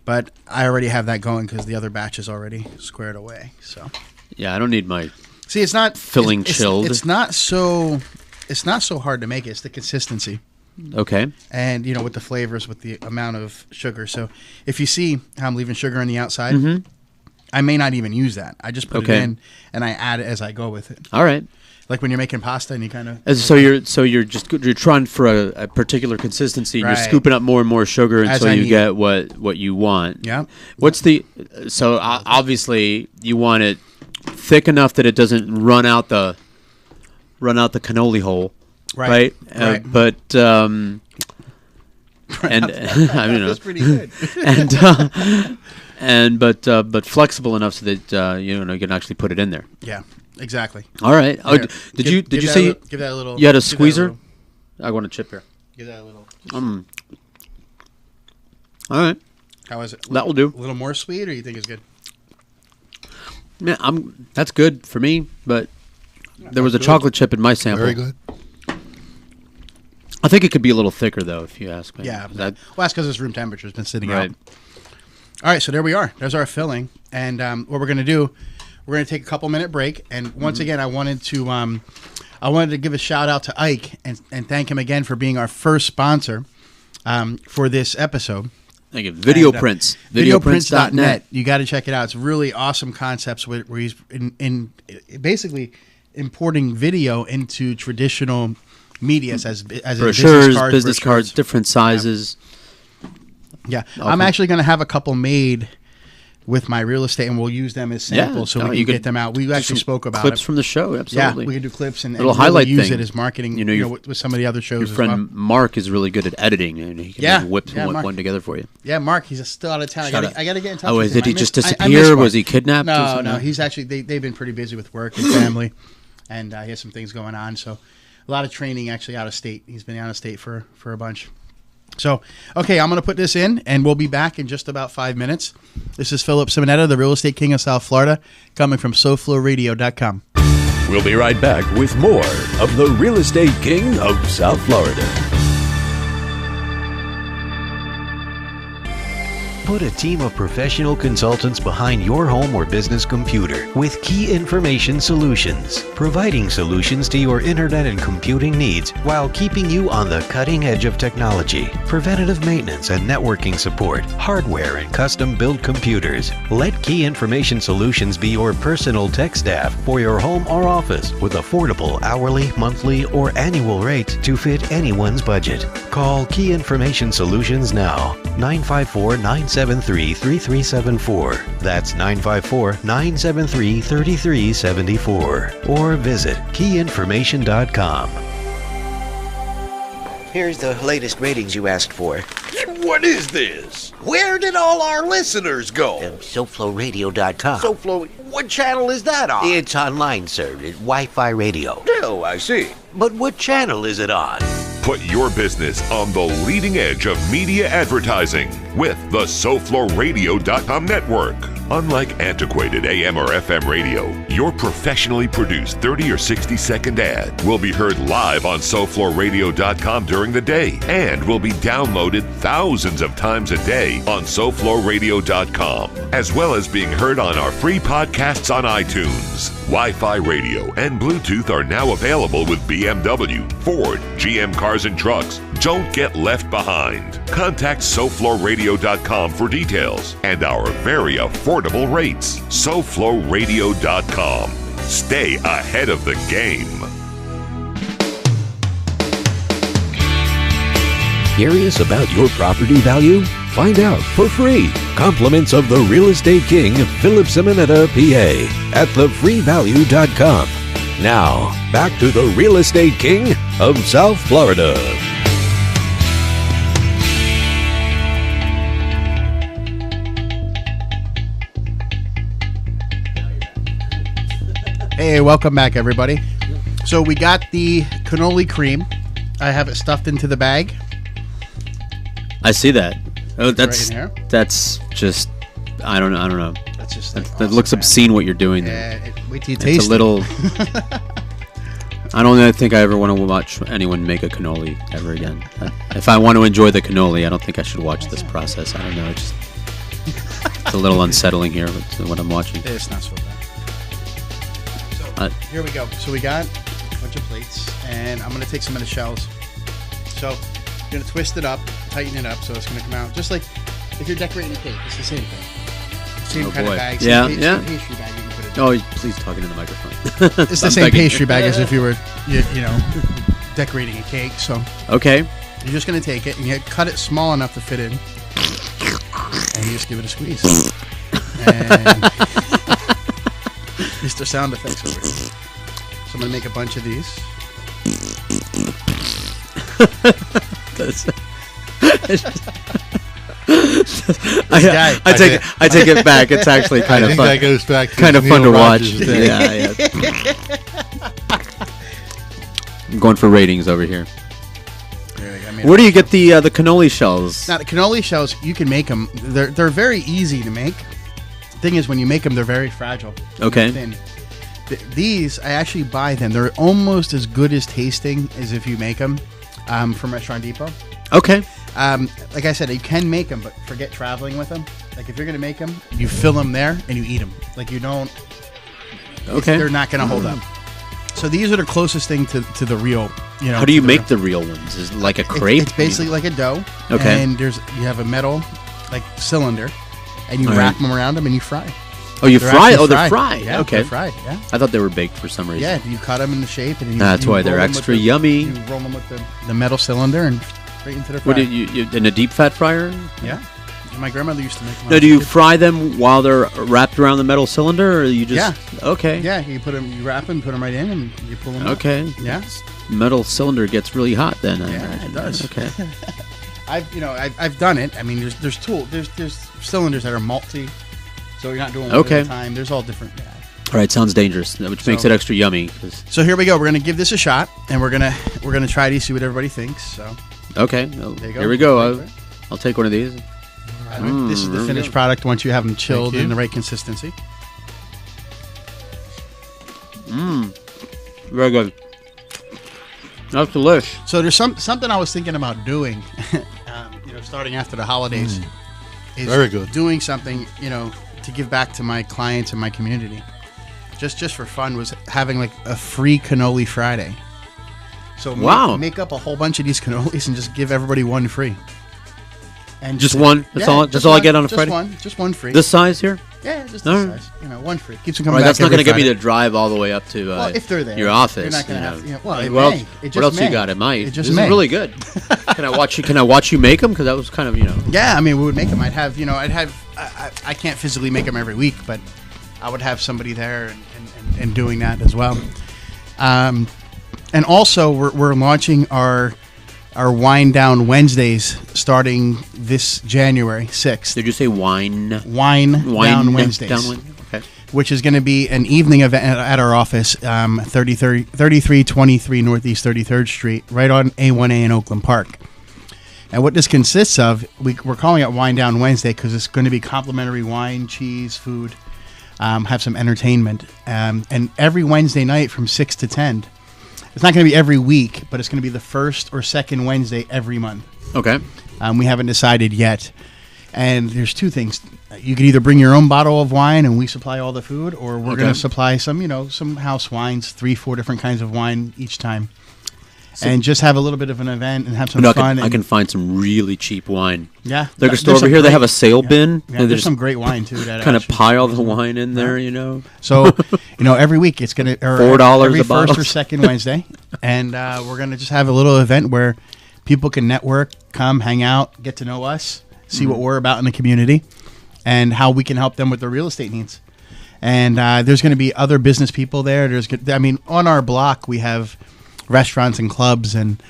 But I already have that going because the other batch is already squared away. So yeah, I don't need my it's not filling chilled. It's not so hard to make it. It's the consistency. Okay. And with the flavors, with the amount of sugar. So if you see how I'm leaving sugar on the outside, I may not even use that. I just put it in and I add it as I go with it. All right. Like when you're making pasta and you kind of... So you're trying for a particular consistency. And You're scooping up more and more sugar until you get what you want. Yeah. So obviously you want it thick enough that it doesn't run out the cannoli hole. Right. But and I mean, that's pretty good. But flexible enough so that you can actually put it in there. Yeah. Exactly. All right. Oh, did you say give that a little? You had a squeezer? I want a chip here. Give that a little. All right. How is it? That will do. A little more sweet, or you think it's good? Yeah, that's good for me. But there was a chocolate chip in my sample. Very good. I think it could be a little thicker, though, if you ask me. Yeah. Well, that's because it's room temperature. It's been sitting out. Right. All right. So there we are. There's our filling, and what we're going to do. We're going to take a couple-minute break, and once again, I wanted to give a shout-out to Ike and thank him again for being our first sponsor for this episode. Thank you. Video prints. Videoprints.net. You got to check it out. It's really awesome concepts where he's in basically importing video into traditional medias as brochures, business cards, different sizes. Yeah. I'm actually going to have a couple made with my real estate, and we'll use them as samples so we can get them out. We actually spoke about clips from the show, absolutely. Yeah, we can do clips and highlight use it as marketing. With some of the other shows. Your friend Mark is really good at editing, and he can whip one together for you. Yeah, Mark, he's still out of town. I got to get in touch. Oh, with him. did he just disappear? Was he kidnapped? No. He's actually they've been pretty busy with work and family, and he has some things going on. So a lot of training actually out of state. He's been out of state for a bunch. So, okay, I'm going to put this in, and we'll be back in just about 5 minutes. This is Philip Simonetta, the Real Estate King of South Florida, coming from SoFloRadio.com. We'll be right back with more of the Real Estate King of South Florida. Put a team of professional consultants behind your home or business computer with Key Information Solutions, providing solutions to your internet and computing needs while keeping you on the cutting edge of technology. Preventative maintenance and networking support, hardware and custom-built computers. Let Key Information Solutions be your personal tech staff for your home or office with affordable hourly, monthly, or annual rates to fit anyone's budget. Call Key Information Solutions now, 954-973-3374. That's 954-973-3374. Or visit keyinformation.com. Here's the latest ratings you asked for. What is this? Where did all our listeners go? SoFloRadio.com. SoFlo, what channel is that on? It's online, sir. It's Wi-Fi radio. Oh, I see. But what channel is it on? Put your business on the leading edge of media advertising with the SoFloRadio.com network. Unlike antiquated AM or FM radio, your professionally produced 30 or 60-second ad will be heard live on SoFloRadio.com during the day and will be downloaded thousands of times a day on SoFloRadio.com, as well as being heard on our free podcasts on iTunes. Wi-Fi radio and Bluetooth are now available with BMW, Ford, GM Cars and Trucks. Don't get left behind. Contact SoFloRadio.com for details and our very affordable rates. SoFloRadio.com. Stay ahead of the game. Curious about your property value? Find out for free. Compliments of the Real Estate King, Philip Simonetta, PA, at thefreevalue.com. Now, back to the Real Estate King of South Florida. Hey, welcome back, everybody. So we got the cannoli cream. I have it stuffed into the bag. I see that. Oh, Right in here. that's just I don't know. That's just That awesome, looks man. obscene what you're doing there. Yeah, wait till you taste It's a little. I don't think I ever want to watch anyone make a cannoli ever again. If I want to enjoy the cannoli, I don't think I should watch this process. I don't know. It's a little unsettling here with what I'm watching. It's not so bad. So here we go. So we got a bunch of plates, and I'm going to take some of the shells. So you're going to twist it up, tighten it up, so it's going to come out just like if you're decorating a cake. It's the same thing. Same kind of bag. Yeah, same yeah. pastry bag you can put it in. Oh, please talk into the microphone. It's the same pastry bag as if you were, you know, decorating a cake. So Okay. you're just going to take it and you cut it small enough to fit in, and you just give it a squeeze. And Mr. Sound Effects over here. So I'm going to make a bunch of these. I take it back. It's actually kind I of think fun. that goes back to Kind of fun to Neil watch. Rogers' day. Yeah. I'm going for ratings over here. Where do you get the cannoli shells? Now the cannoli shells, you can make them. They're very easy to make. The thing is, when you make them, they're very fragile. Okay. Thin. These, I actually buy them. They're almost as good as tasting as if you make them from Restaurant Depot. Okay. Like I said, you can make them, but forget traveling with them. Like if you're gonna make them, you fill them there and you eat them. Like you don't. Okay. They're not gonna hold up. So these are the closest thing to the real. You know. How do you to make the real ones? Is it like a crepe? It's basically like a dough. Okay. And you have a metal like cylinder, and you All wrap right. them around them and you fry. Oh, you They're fry? actually Oh, they're fried. Yeah, Okay. they're fried. Yeah. I thought they were baked for some reason. Yeah, you cut them in the shape, and you, That's you why they're roll them with extra the- yummy. You roll them with the metal cylinder and straight into the fry. What did you in a deep fat fryer? Yeah. My grandmother used to make them. Now, do you fry them while they're wrapped around the metal cylinder, or you just? Yeah. Okay. Yeah, you put them, you wrap them, put them right in, and you pull them. Okay. Out. Yeah. Metal cylinder gets really hot then. I Yeah, imagine. it does. Okay. I've done it. I mean, there's cylinders that are multi, so you're not doing one Okay. at a time. There's all different. Yeah. All right, sounds dangerous, which makes So- it extra yummy. 'Cause- So here we go. We're gonna give this a shot, and we're gonna try these, see what everybody thinks. So Okay, well, There you go. here we go. Right I'll take one of these. this is the there we finished go. product once you have them chilled you. in the right consistency. Very good. That's delish. So there's something I was thinking about doing, starting after the holidays. Is Very good. Doing something, to give back to my clients and my community. Just for fun, was having like a free cannoli Friday. So Wow. make up a whole bunch of these cannolis and just give everybody one free. And Just one? That's all- that's all I get on a Friday? Just one free. This size here? Yeah, just All this right. size. One free. Keeps them All coming right, back that's not every going to get me Friday. to drive all the way up to Well, if they're there, your office. you're not gonna have to, well, it Well, may. It what just else may. you got? It might. It just this may. is really good. Can I watch you make them? Because that was kind of Yeah, I mean, we would make them. I can't physically make them every week, but I would have somebody there and doing that as well. And also, we're launching our our Wine Down Wednesdays starting this January 6th. Did you say wine? Wine Down Wednesdays. Okay. Which is going to be an evening event at our office, 3323 Northeast 33rd Street, right on A1A in Oakland Park. And what this consists of, we're calling it Wine Down Wednesday because it's going to be complimentary wine, cheese, food, have some entertainment. And every Wednesday night from 6 to 10. It's not going to be every week, but it's going to be the first or second Wednesday every month. Okay. We haven't decided yet. And there's two things. You could either bring your own bottle of wine and we supply all the food, or we're going to supply some house wines, 3-4 different kinds of wine each time. And just have a little bit of an event and have some fun. I can find some really cheap wine. Yeah. Liquor store over here, they have a sale bin. Yeah, there's some great wine, too. That kind of pile the wine in there, So, every week it's going to... $4 every a bottle. first or second Wednesday. And we're going to just have a little event where people can network, come, hang out, get to know us, see what we're about in the community, and how we can help them with their real estate needs. And there's going to be other business people there. On our block, we have restaurants and clubs, and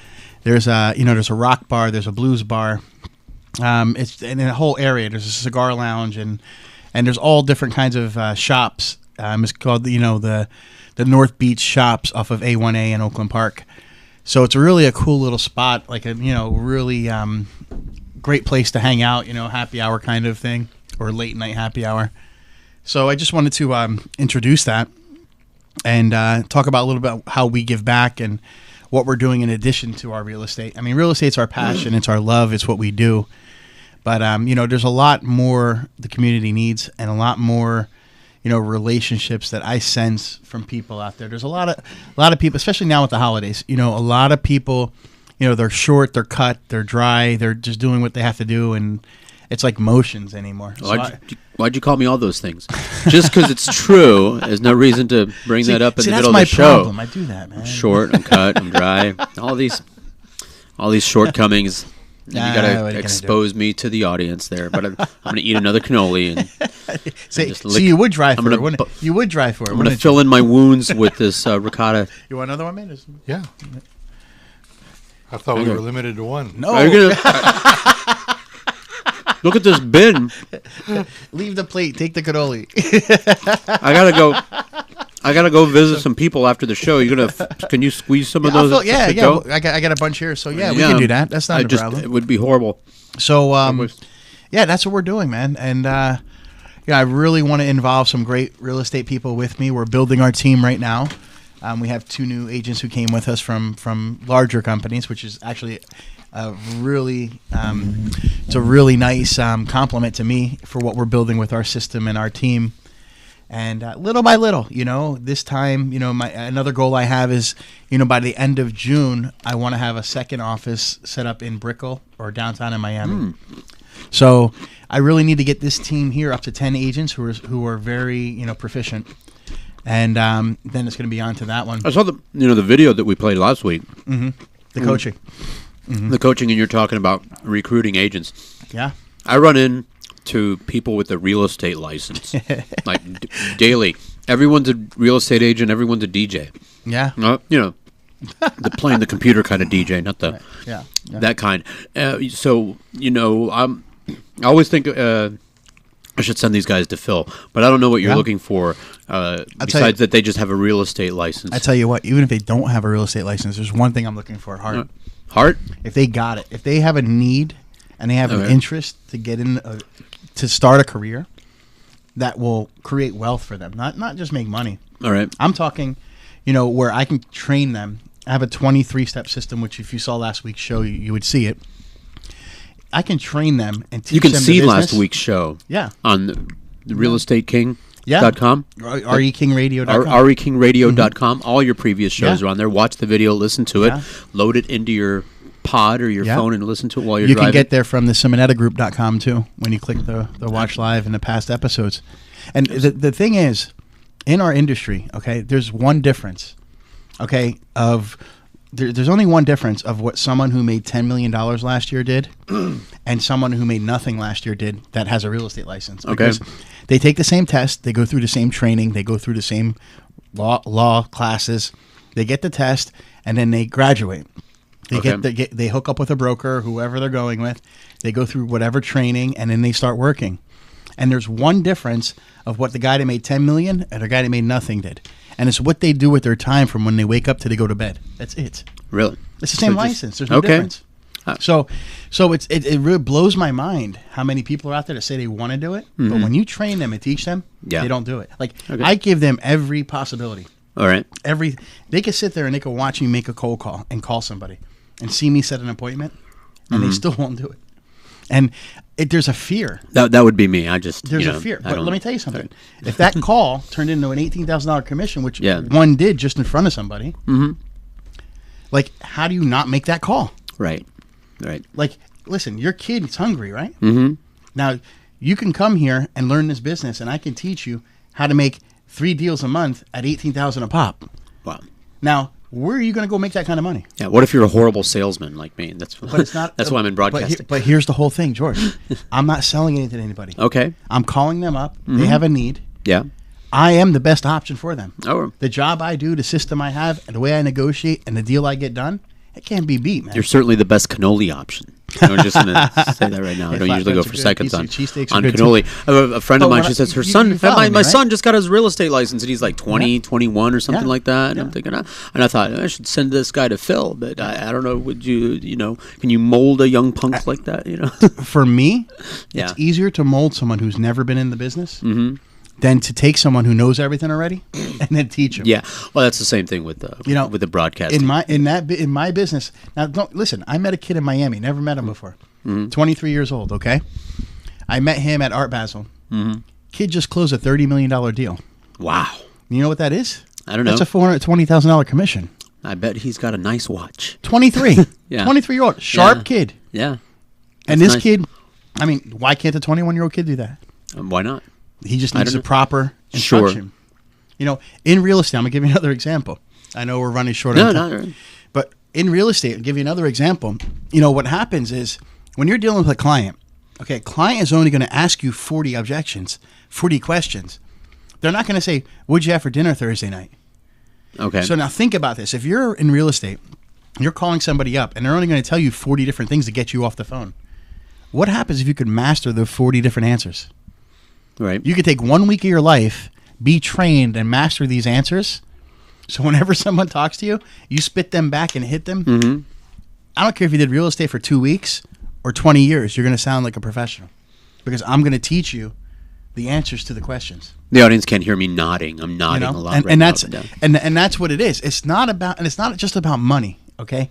there's a rock bar, there's a blues bar. It's in a whole area. There's a cigar lounge, and there's all different kinds of shops. It's called the North Beach Shops off of A1A in Oakland Park. So it's really a cool little spot, like a really great place to hang out. Happy hour kind of thing, or late night happy hour. So I just wanted to introduce that. And talk about a little bit about how we give back and what we're doing in addition to our real estate. I mean, real estate's our passion, it's our love, it's what we do. But there's a lot more the community needs, and a lot more, relationships that I sense from people out there. There's a lot of people, especially now with the holidays. A lot of people, they're short, they're cut, they're dry, they're just doing what they have to do, and it's like motions anymore. Why'd you call me all those things? Just because it's true, there's no reason to bring that up in the middle of the show. That's my problem. I do that, man. I'm short, I'm cut, I'm dry. All these shortcomings. You got to expose me to the audience there. But I'm going to eat another cannoli and so you would dry for it. You would dry for it. I'm going to fill in my wounds with this ricotta. You want another one, man? Yeah. I thought we were limited to one. No. Look at this bin. Leave the plate. Take the cannoli. I gotta go visit some people after the show. Can you squeeze some of those? I got a bunch here, so we can do that. That's not a problem. It would be horrible. So that's what we're doing, man. And I really want to involve some great real estate people with me. We're building our team right now. We have 2 new agents who came with us from larger companies, which is actually it's a really nice compliment to me for what we're building with our system and our team. And little by little, this time, another goal I have is, by the end of June, I want to have a second office set up in Brickell or downtown in Miami. So I really need to get this team here up to 10 agents who are very, proficient. And then it's going to be on to that one. I saw the video that we played last week. Mm-hmm. The coaching. Mm-hmm. The coaching, and you're talking about recruiting agents. Yeah. I run into people with a real estate license, like daily. Everyone's a real estate agent. Everyone's a DJ. Yeah. The playing the computer kind of DJ, not the that kind. So I always think I should send these guys to Phil, but I don't know what you're looking for. Besides that, they just have a real estate license. I tell you what, even if they don't have a real estate license, there's one thing I'm looking for: heart. Heart? If they got it, if they have a need and they have an interest to get in, to start a career, that will create wealth for them, not just make money. All right. I'm talking, where I can train them. I have a 23-step system, which if you saw last week's show, you would see it. I can train them and teach them the business. You can see last week's show. Yeah. On the realestateking.com. REKingRadio.com. REKingRadio.com. All your previous shows are on there. Watch the video, listen to it, load it into your pod or your phone and listen to it while you're driving. You can get there from the SimonettaGroup.com too when you click the watch live in the past episodes. And the thing is, in our industry, there's one difference, there's only one difference of what someone who made $10 million last year did and someone who made nothing last year did that has a real estate license. Because they take the same test, they go through the same training, they go through the same law classes, they get the test, and then they graduate. They hook up with a broker, whoever they're going with. They go through whatever training, and then they start working. And there's one difference of what the guy that made $10 million and the guy that made nothing did. And it's what they do with their time from when they wake up till they go to bed. That's it. Really? It's the same license. There's no difference. So it really blows my mind how many people are out there that say they want to do it, but when you train them and teach them, they don't do it. Like I give them every possibility. All right. They could sit there and they could watch me make a cold call and call somebody and see me set an appointment, and they still won't do it. And there's a fear. That would be me. There's a fear. But let me tell you something. If that call turned into an $18,000 commission, which one did just in front of somebody, like how do you not make that call? Right. Like, listen, your kid is hungry, right? Mm-hmm. Now, you can come here and learn this business, and I can teach you how to make 3 deals a month at $18,000 a pop. Wow. Now, where are you going to go make that kind of money? Yeah. What if you're a horrible salesman like me? But it's not. That's why I'm in broadcasting. But here's the whole thing, George. I'm not selling anything to anybody. Okay. I'm calling them up. They have a need. Yeah. I am the best option for them. Oh. The job I do, the system I have, and the way I negotiate, and the deal I get done, it can't be beat, man. You're certainly the best cannoli option. I'm just going to say that right now. I don't usually go for seconds on cannoli. A friend of mine, she says her son, my son just got his real estate license, and he's like 20, 21 or something like that. And I'm thinking, and I thought I should send this guy to Phil, but I don't know. Would you, can you mold a young punk like that? For me, it's easier to mold someone who's never been in the business. Than to take someone who knows everything already and then teach them. Yeah, well, that's the same thing with the broadcasting. In my business. Now, listen. I met a kid in Miami. Never met him before. 23 years old. Okay, I met him at Art Basel. Kid just closed a $30 million deal. Wow. You know what that is? I don't know. That's a $420,000 commission. I bet he's got a nice watch. 23. 23-year-old sharp kid. Yeah. And this kid, I mean, why can't a 21-year-old kid do that? Why not? He just needs a proper instruction. Sure. In real estate, I'm going to give you another example. I know we're running short on time. No. But in real estate, I'll give you another example. What happens is when you're dealing with a client, a client is only going to ask you 40 objections, 40 questions. They're not going to say, what'd you have for dinner Thursday night? Okay. So now think about this. If you're in real estate, you're calling somebody up, and they're only going to tell you 40 different things to get you off the phone. What happens if you could master the 40 different answers? Right. You could take 1 week of your life, be trained, and master these answers. So whenever someone talks to you, you spit them back and hit them. Mm-hmm. I don't care if you did real estate for 2 weeks or 20 years. You're going to sound like a professional because I'm going to teach you the answers to the questions. The audience can't hear me nodding. I'm nodding a lot and that's and that's what it is. It's not just about money. Okay.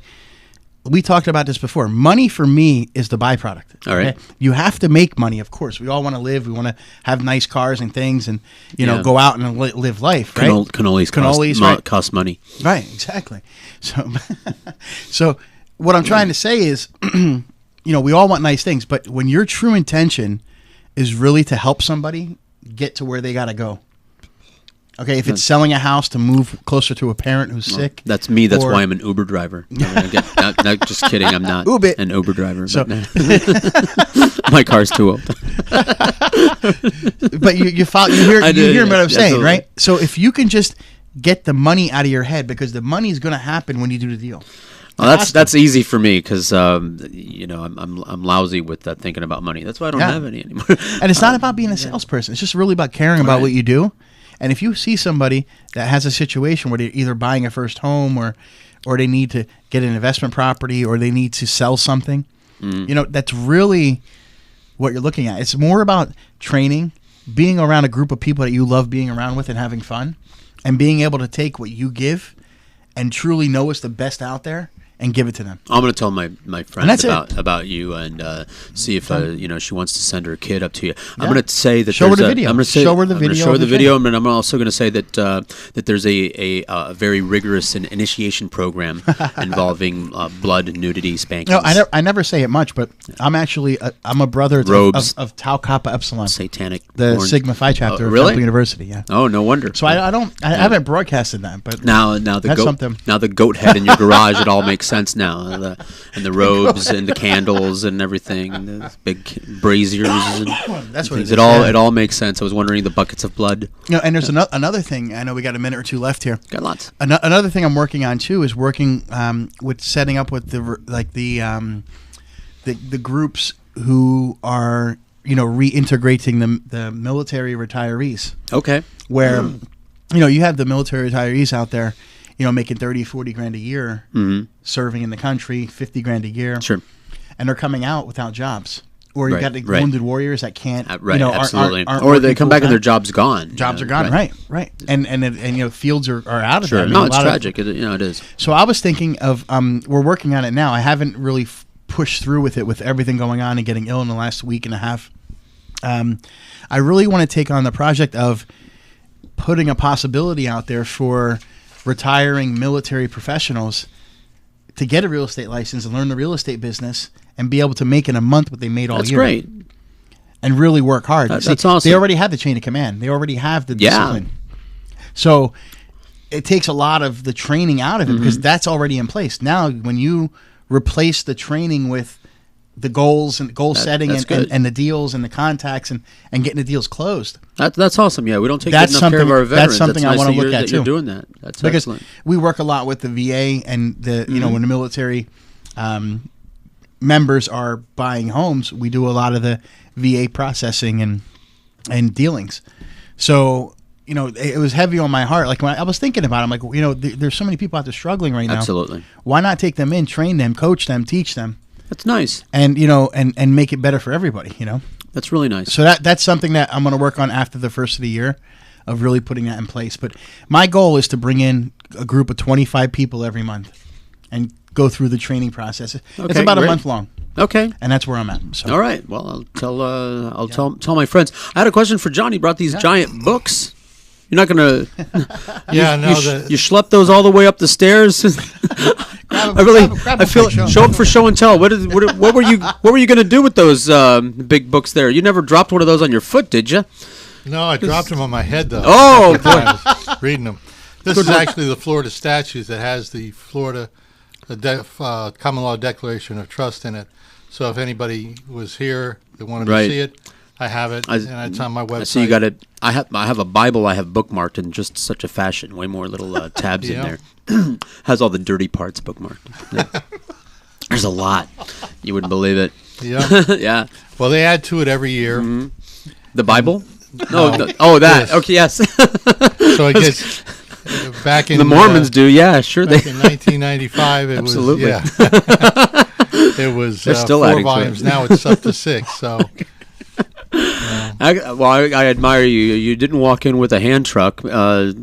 We talked about this before. Money for me is the byproduct. All right. Okay? You have to make money, of course. We all want to live. We want to have nice cars and things and, go out and live life, right? Cannoli's cost money. Right, exactly. So what I'm trying to say is, we all want nice things, but when your true intention is really to help somebody get to where they got to go. Okay, if it's selling a house to move closer to a parent who's sick. That's me. That's why I'm an Uber driver. Not just kidding. I'm not an Uber driver. So, my car's too old. But you hear what I'm saying, right? So if you can just get the money out of your head, because the money is going to happen when you do the deal. Well, that's easy for me because I'm lousy with that thinking about money. That's why I don't have any anymore. And it's not about being a salesperson. It's just really about caring about what you do. And if you see somebody that has a situation where they're either buying a first home or they need to get an investment property or they need to sell something, that's really what you're looking at. It's more about training, being around a group of people that you love being around with and having fun, and being able to take what you give and truly know what's the best out there and give it to them. I'm going to tell my friend about you and see if she wants to send her kid up to you. I'm going to say that show her the video. I'm going to show her the video, and I'm also going to say that there's a very rigorous initiation program involving blood, nudity, spankings. No, I never say it much, but I'm actually I'm a brother of Tau Kappa Epsilon, satanic, the Sigma Phi chapter of Temple University. Yeah. Oh, no wonder. So I haven't broadcasted that, but now the goat head in your garage, it all makes sense sense now. And the robes and the candles and everything, and the big braziers. And that's what it all makes sense. I was wondering the buckets of blood. And there's another thing. I know we got a minute or two left here. Got lots. Another thing I'm working on too is working with setting up with the groups who are reintegrating the military retirees. Okay. Where you have the military retirees out there, making 30-40 grand a year, serving in the country, 50 grand a year. Sure. And they're coming out without jobs. Or you got the right. wounded warriors that can't, absolutely. aren't or they come back and their job's gone. Jobs are gone, right. And fields are out of there. No, it's tragic. It is. So I was thinking of, we're working on it now. I haven't really pushed through with it with everything going on and getting ill in the last week and a half. I really want to take on the project of putting a possibility out there for retiring military professionals to get a real estate license and learn the real estate business and be able to make in a month what they made all year. That's great. And really work hard. That's awesome. They already have the chain of command. They already have the discipline. So it takes a lot of the training out of it because that's already in place. Now, when you replace the training with the goals and goal setting and the deals and the contacts and getting the deals closed. That's awesome. Yeah, we don't take enough care of our veterans. That's something I want to look at too. You're doing that. That's because excellent. We work a lot with the VA and the when the military members are buying homes, we do a lot of the VA processing and dealings. So it was heavy on my heart. Like when I was thinking about it, I'm like, there's so many people out there struggling right now. Absolutely. Why not take them in, train them, coach them, teach them? That's nice. And and make it better for everybody, That's really nice. So that's something that I'm going to work on after the first of the year of really putting that in place. But my goal is to bring in a group of 25 people every month and go through the training process. It's about a month long. Okay. And that's where I'm at. So. All right. Well, I'll tell my friends. I had a question for John. He brought these giant books. You're not going to... You schlepped those all the way up the stairs? I feel show up for show and tell. What were you going to do with those big books there? You never dropped one of those on your foot, did you? No, I dropped them on my head, though. Oh, boy. I was reading them. This is actually the Florida statutes that has the Florida Common Law Declaration of Trust in it. So if anybody was here, they wanted to see it, I have it, and it's on my website. I see you got it. I have a Bible I have bookmarked in just such a fashion. Way more little tabs in there. Has all the dirty parts bookmarked. Yeah. There's a lot. You wouldn't believe it. Yeah. Yeah. Well, they add to it every year. The Bible? No. Oh, that. Yes. Okay, yes. So it gets back in... The Mormons do, yeah, sure. Back in 1995, it Absolutely. was... Yeah. It was still 4 volumes. Now it's up to 6, so... I admire you. You didn't walk in with a hand truck,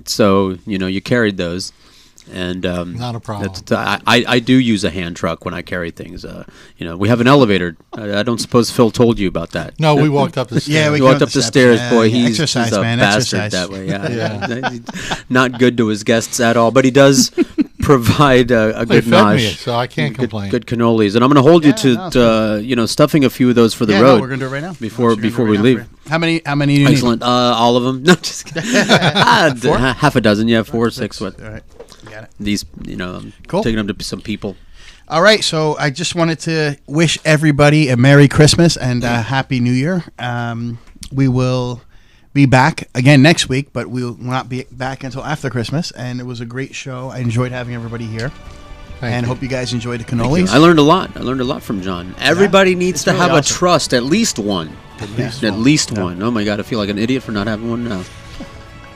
so you carried those, and not a problem. I do use a hand truck when I carry things. We have an elevator. I don't suppose Phil told you about that. No, we walked up the stairs. Yeah, we walked up the stairs. Boy, he's a exercise. bastard that way. Yeah. Not good to his guests at all, but he does provide a good nosh. So I can't complain. Good cannolis, and I'm going to hold you to stuffing a few of those for the road. We're going to do it right now before we leave. How many do you need? Excellent. All of them. No, just kidding. Half a dozen. Yeah, 4 or 6. What? All right. Got it. These, cool. Taking them to some people. All right. So I just wanted to wish everybody a Merry Christmas and a Happy New Year. We will be back again next week, but we will not be back until after Christmas. And it was a great show. I enjoyed having everybody here. And hope you guys enjoyed the cannolis. I learned a lot from John. Everybody needs to have a trust, at least one. At least one. Oh my God, I feel like an idiot for not having one now.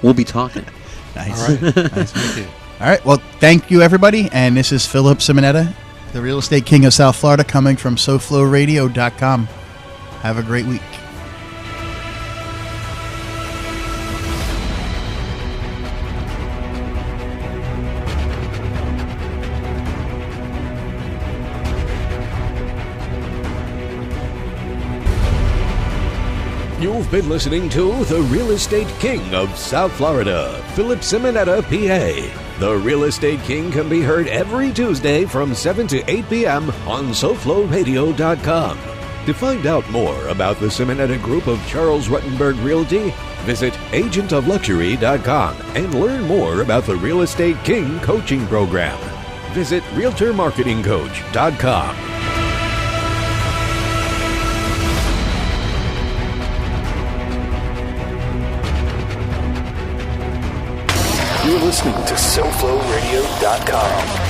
We'll be talking. Nice. All right. Nice to meet you. All right. Well, thank you, everybody. And this is Philip Simonetta, the Real Estate King of South Florida, coming from SoFloRadio.com. Have a great week. You've been listening to the Real Estate King of South Florida, Philip Simonetta, PA. The Real Estate King can be heard every Tuesday from 7 to 8 p.m. on SoFloRadio.com. To find out more about the Simonetta Group of Charles Rutenberg Realty, visit agentofluxury.com and learn more about the Real Estate King coaching program. visit realtormarketingcoach.com. You're listening to SoFloRadio.com.